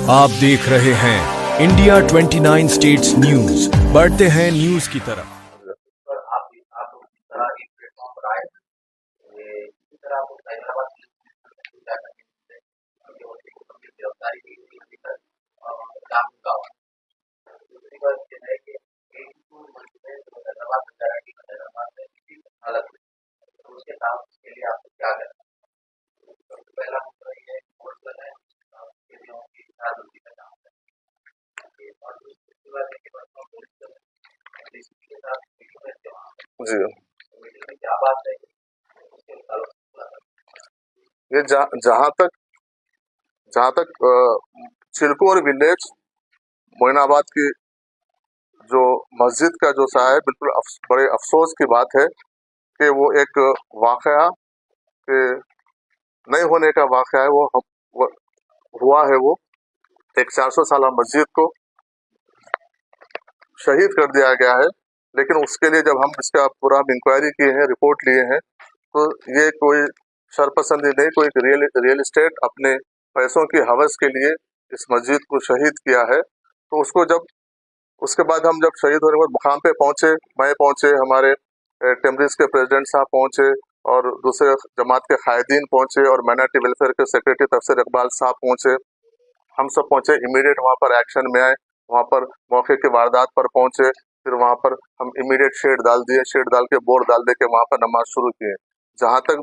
आप देख रहे हैं इंडिया 29 स्टेट्स न्यूज। बढ़ते हैं न्यूज की तरफ। पर आप इस तरह एक प्लेटफॉर्म पर आए ये इसी तरह आपको हैदराबाद की गिरफ्तारी की गई अभी तक काम का दूसरी बात ये है कि एक हैदराबाद में किसी हालत में तो उसके काम के लिए आपको क्या करना है। सबसे पहला मुद्दा ये है पोर्टल है की जागृति का काम है और दूसरी बात है कि के साथ जी, मीटिंग में क्या बात है उसके मुताबिक ये जहाँ तक चिलकोर विलेज मोइनाबाद की जो मस्जिद का जो सा है, बिल्कुल बड़े अफसोस की बात है कि वो एक वाकया के नहीं होने का वाकया है। वो हुआ है। वो एक 400 साला मस्जिद को शहीद कर दिया गया है। लेकिन उसके लिए जब हम इसका पूरा इंक्वायरी किए हैं, रिपोर्ट लिए हैं, तो ये कोई शरपसंदी नहीं, कोई रियल एस्टेट अपने पैसों की हवस के लिए इस मस्जिद को शहीद किया है। तो उसके बाद हम जब शहीद होने के बाद मुकाम पे पहुंचे, मैं पहुंचे, हमारे टेमरिस के प्रेसिडेंट साहब पहुंचे और दूसरे जमात के कायदीन पहुंचे और माइनॉरिटी वेलफेयर के सेक्रेटरी तफसीर इकबाल साहब पहुंचे। हम सब पहुंचे, इमीडिएट वहाँ पर एक्शन में आए, वहाँ पर मौके की वारदात पर पहुंचे। फिर वहाँ पर हम इमीडिएट शेड डाल दिए, शेड डाल के बोर्ड डाल दे के वहाँ पर नमाज शुरू किए। जहाँ तक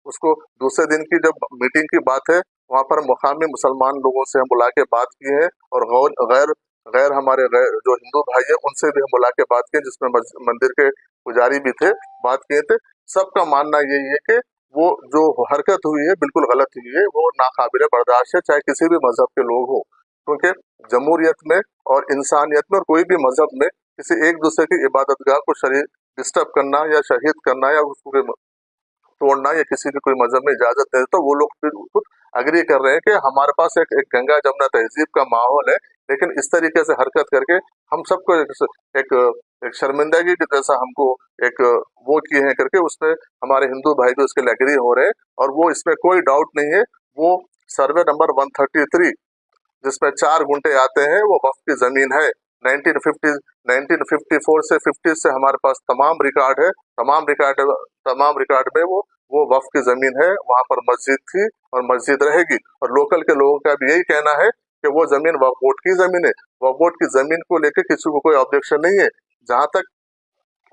उसको दूसरे दिन की जब मीटिंग की बात है, वहाँ पर मुकामी मुसलमान लोगों से हम बुला के बात की है और गैर गैर हमारे जो हिंदू भाई है उनसे भी हम बुला के बात की, जिसमें मंदिर के पुजारी भी थे, बात किए थे। सबका मानना यही है कि वो जो हरकत हुई है बिल्कुल गलत हुई है, वो नाकाबिले बर्दाश्त है, चाहे किसी भी मजहब के लोग हो। क्योंकि जमहूरियत में और इंसानियत में और कोई भी मजहब में किसी एक दूसरे की इबादतगाह को शरीर डिस्टर्ब करना या शहीद करना या उसको तोड़ना या किसी की कोई मजहब में इजाजत नहीं, तो वो लोग फिर खुद अग्री कर रहे हैं कि हमारे पास एक गंगा जमुना तहजीब का माहौल है, लेकिन इस तरीके से हरकत करके हम सबको एक शर्मिंदगी की जैसा हमको एक वो किए हैं करके उसमें हमारे हिंदू भाई भी उसके लिए एग्री हो रहे हैं। और वो इसमें कोई डाउट नहीं है, वो सर्वे नंबर 133 जिसमें 4 गुंठे आते हैं वो वक्फ की जमीन है। 1954 से 50 से हमारे पास तमाम रिकॉर्ड है, तमाम रिकॉर्ड में वो वक्फ की जमीन है। वहां पर मस्जिद थी और मस्जिद रहेगी। और लोकल के लोगों का भी यही कहना है कि वो जमीन वक्फ बोर्ड की जमीन है। वक्फ बोर्ड की जमीन को लेकर किसी को कोई ऑब्जेक्शन नहीं है। जहां तक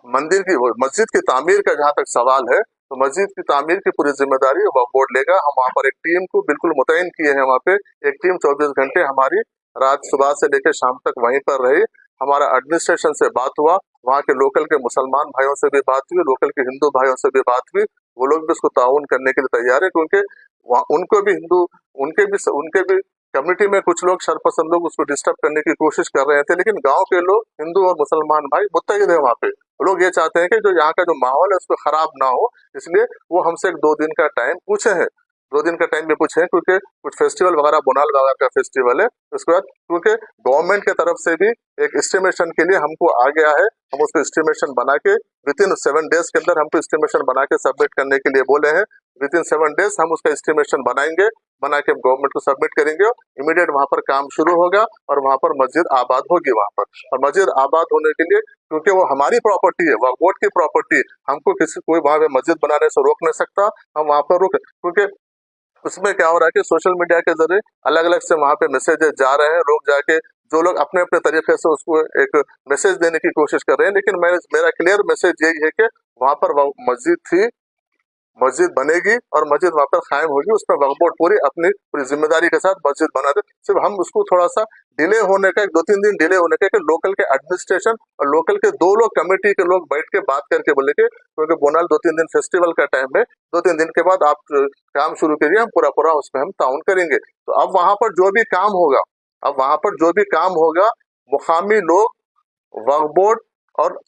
मस्जिद की तामीर का जहां तक सवाल है, तो मस्जिद की तामीर की पूरी जिम्मेदारी वक्फ बोर्ड लेगा। हम वहाँ पर एक टीम को बिल्कुल मुतयन किए हैं। वहाँ पे एक टीम 24 घंटे हमारी रात सुबह से लेकर शाम तक वहीं पर रही। हमारा एडमिनिस्ट्रेशन से बात हुआ, वहाँ के लोकल के मुसलमान भाइयों से भी बात हुई, लोकल के हिंदू भाइयों से भी बात हुई। वो लोग भी उसको ताउन करने के लिए तैयार है, क्योंकि उनको भी उनके भी कम्युनिटी में कुछ लोग शरपसंद लोग उसको डिस्टर्ब करने की कोशिश कर रहे थे। लेकिन गांव के लोग, हिंदू और मुसलमान भाई मुत्तहिद है वहाँ पे। वो लोग ये चाहते हैं कि जो यहाँ का जो माहौल है उसको खराब ना हो, इसलिए वो हमसे एक 2 दिन का टाइम पूछे हैं। 2 दिन का टाइम भी पूछे हैं, क्योंकि कुछ फेस्टिवल वगैरह, बोनाल वगैरह का फेस्टिवल है। उसके बाद क्योंकि गवर्नमेंट की तरफ से भी एक एस्टिमेशन के लिए हमको आ गया है, हम उसको एस्टिमेशन बना के विदिन 7 डेज के अंदर हमको एस्टिमेशन बना के सबमिट करने के लिए बोले हैं। विदिन 7 डेज हम उसका एस्टिमेशन बनाएंगे, बना के गवर्नमेंट को सबमिट करेंगे। इमीडिएट वहाँ पर काम शुरू होगा और वहाँ पर मस्जिद आबाद होगी वहाँ पर। और मस्जिद आबाद होने के लिए, क्योंकि वो हमारी प्रॉपर्टी है, वक्फ बोर्ड की प्रॉपर्टी है, हमको कोई वहाँ पे मस्जिद बनाने से रोक नहीं सकता। हम वहाँ पर रुक, क्योंकि उसमें क्या हो रहा है कि सोशल मीडिया के जरिए अलग अलग से वहाँ पे मैसेजेस जा रहे हैं। लोग जाके जो लोग अपने अपने तरीके से उसको एक मैसेज देने की कोशिश कर रहे हैं, लेकिन मेरा क्लियर मैसेज यही है कि वहाँ पर मस्जिद थी, मस्जिद बनेगी और मस्जिद वहाँ पर कायम होगी। उसमें वक्फ बोर्ड पूरी जिम्मेदारी के साथ मस्जिद बना दे। सिर्फ हम उसको थोड़ा सा डिले होने का, 2-3 दिन डिले होने का, लोकल के एडमिनिस्ट्रेशन और लोकल के 2 लोग कमेटी के लोग बैठ के बात करके बोले कि क्योंकि बोनाल 2-3 दिन फेस्टिवल का टाइम है, 2-3 दिन के बाद आप काम शुरू करिए, हम पूरा उसमें हम ताउन करेंगे। तो अब वहाँ पर जो भी काम होगा, मुकामी लोग वक्फ बोर्ड और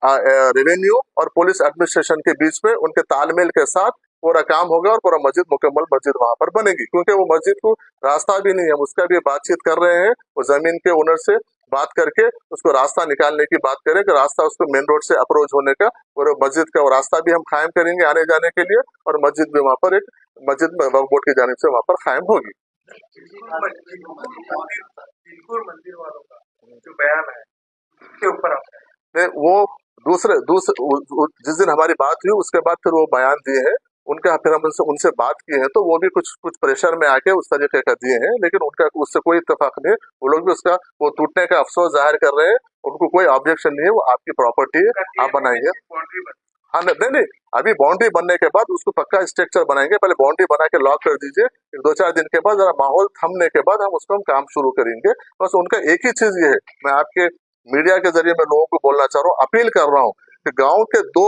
रेवेन्यू और पुलिस एडमिनिस्ट्रेशन के बीच में उनके तालमेल के साथ पूरा काम होगा और पूरा मस्जिद, मुकम्मल मस्जिद वहां पर बनेगी। क्योंकि वो मस्जिद को रास्ता भी नहीं है, हम उसका भी बातचीत कर रहे हैं। वो जमीन के ओनर से बात करके उसको रास्ता निकालने की बात करें कि रास्ता उसको मेन रोड से अप्रोच होने का, और मस्जिद का वो रास्ता भी हम कायम करेंगे आने जाने के लिए। और मस्जिद भी वहाँ पर एक मस्जिद वक्फ बोर्ड की जानिब से वहाँ पर कायम होगी। बिल्कुल मंदिर वालों का जो बयान है उसके ऊपर आप नहीं, वो दूसरे दूसरे जिस दिन हमारी बात हुई उसके बाद फिर वो बयान दिए हैं उनका, फिर हम उनसे उनसे बात किए हैं तो वो भी कुछ कुछ प्रेशर में आके उस तरीके का दिए हैं, लेकिन उनका उससे कोई इत्तेफाक नहीं है। वो लोग भी उसका वो टूटने का अफसोस जाहिर कर रहे हैं, उनको कोई ऑब्जेक्शन नहीं है, वो आपकी प्रॉपर्टी है, आप बनाइए। बाउंड्री बन हाँ नहीं नहीं, अभी बाउंड्री बनने के बाद उसको पक्का स्ट्रक्चर बनाएंगे, पहले बाउंड्री बना के लॉक कर दीजिए, फिर 2-4 दिन के बाद जरा माहौल थमने के बाद हम उसको हम काम शुरू करेंगे। बस उनका एक ही चीज ये है, मैं आपके मीडिया के जरिए मैं लोगों को बोलना चाह रहा हूँ, अपील कर रहा हूँ कि गांव के दो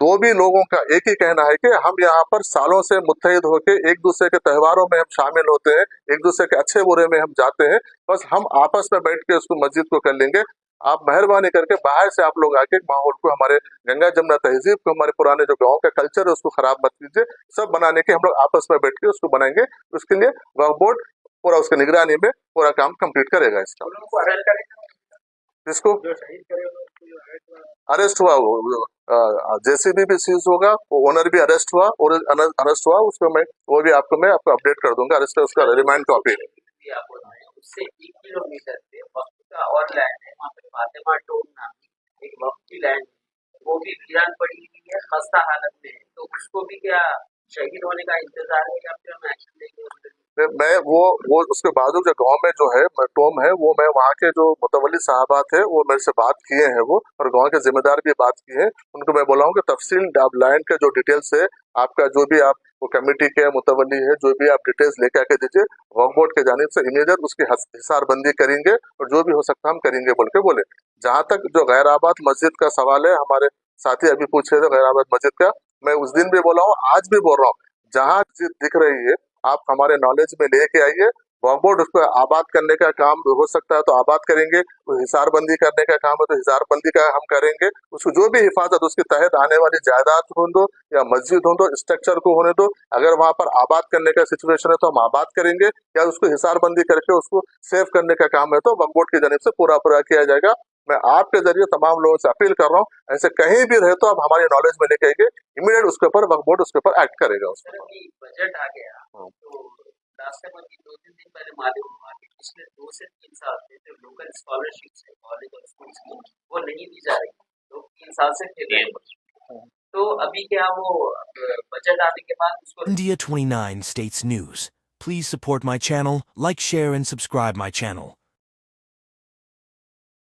दो भी लोगों का एक ही कहना है कि हम यहाँ पर सालों से मुत्तहिद होके एक दूसरे के त्योहारों में हम शामिल होते हैं, एक दूसरे के अच्छे बुरे में हम जाते हैं, बस हम आपस में बैठ के उसको मस्जिद को कर लेंगे। आप मेहरबानी करके बाहर से आप लोग आके माहौल को, हमारे गंगा जमुना तहजीब को, हमारे पुराने जो गांव का कल्चर है उसको खराब मत कीजिए। सब बनाने के हम लोग आपस में बैठ के उसको बनाएंगे, उसके लिए वक्फ बोर्ड पूरा उसकी निगरानी में पूरा काम कंप्लीट करेगा। इसका उन लोगों को अरेस्ट करेंगे, जिसको जो शहीद करे उनको अरेस्ट हुआ। अरेस्ट हुआ वो जेसीबी भी सीज होगा, वो ओनर भी अरेस्ट हुआ और अरेस्ट हुआ उसको मैं वो भी मैं आपको अपडेट कर दूंगा, अरेस्ट उसका रिमांड कॉपी। भी आप बताएं, उससे 1 किलोमीटर पे वक्त का और लैंड है, वहाँ पे फातिमा टोम नाम की एक वक्त की लैंड है, वो भी वीरान पड़ी हुई है, खस्ता हालत में है, तो उसको भी क्या शहीद होने का इंतजार है या फिर हम एक्शन लेंगे उस पर? मैं वो उसके बाजू जो गांव में जो है टोम है, वो मैं वहाँ के जो मुतवल्ली साहबात है वो मेरे से बात किए हैं, वो और गांव के जिम्मेदार भी बात किए हैं, उनको मैं बोला हूँ कि तफसील आप लैंड का जो डिटेल्स है आपका, जो भी आप वो कमेटी के मुतवल्ली है, जो भी आप डिटेल्स लेके आके दीजिए, वक्फ बोर्ड के जानिब से इमीडिएट उसकी हिसारबंदी करेंगे और जो भी हो सकता हम करेंगे बोल के बोले। जहाँ तक जो गैर आबाद मस्जिद का सवाल है, हमारे साथी अभी पूछ रहे थे गैर आबाद मस्जिद का, मैं उस दिन भी बोला हूँ, आज भी बोल रहा हूँ, जहाँ मस्जिद दिख रही है आप हमारे नॉलेज में लेके आइए, वक्फ बोर्ड उसको आबाद करने का काम हो सकता है तो आबाद करेंगे, तो हिसारबंदी करने का काम है तो हिसारबंदी का हम करेंगे, उसको जो भी हिफाजत उसके तहत आने वाली जायदाद हो दो या मस्जिद हो दो, स्ट्रक्चर को होने दो, अगर वहां पर आबाद करने का सिचुएशन है तो हम आबाद करेंगे, या उसको हिसारबंदी करके उसको सेव करने का काम है तो वक्फ बोर्ड की जानिब से पूरा पूरा किया जाएगा। मैं आपके जरिए तमाम लोगों से अपील कर रहा हूँ, ऐसे कहीं भी रहे तो आप हमारे नॉलेज में लेके आइए, इमीडिएट उसके ऊपर वक्फ बोर्ड उसके ऊपर एक्ट करेगा। सर अभी बजट आ गया, तो लास्ट टाइम अभी 2-3 दिन पहले मालूम हुआ कि पिछले 2 से 3 साल से जो लोकल स्कॉलरशिप्स है कॉलेज और स्कूल्स की वो नहीं दी जा रही, लोग 3 साल से फेल है, तो अभी क्या वो बजट आने के बाद उसको India 29 States News. Please support my channel, like, share and subscribe my channel.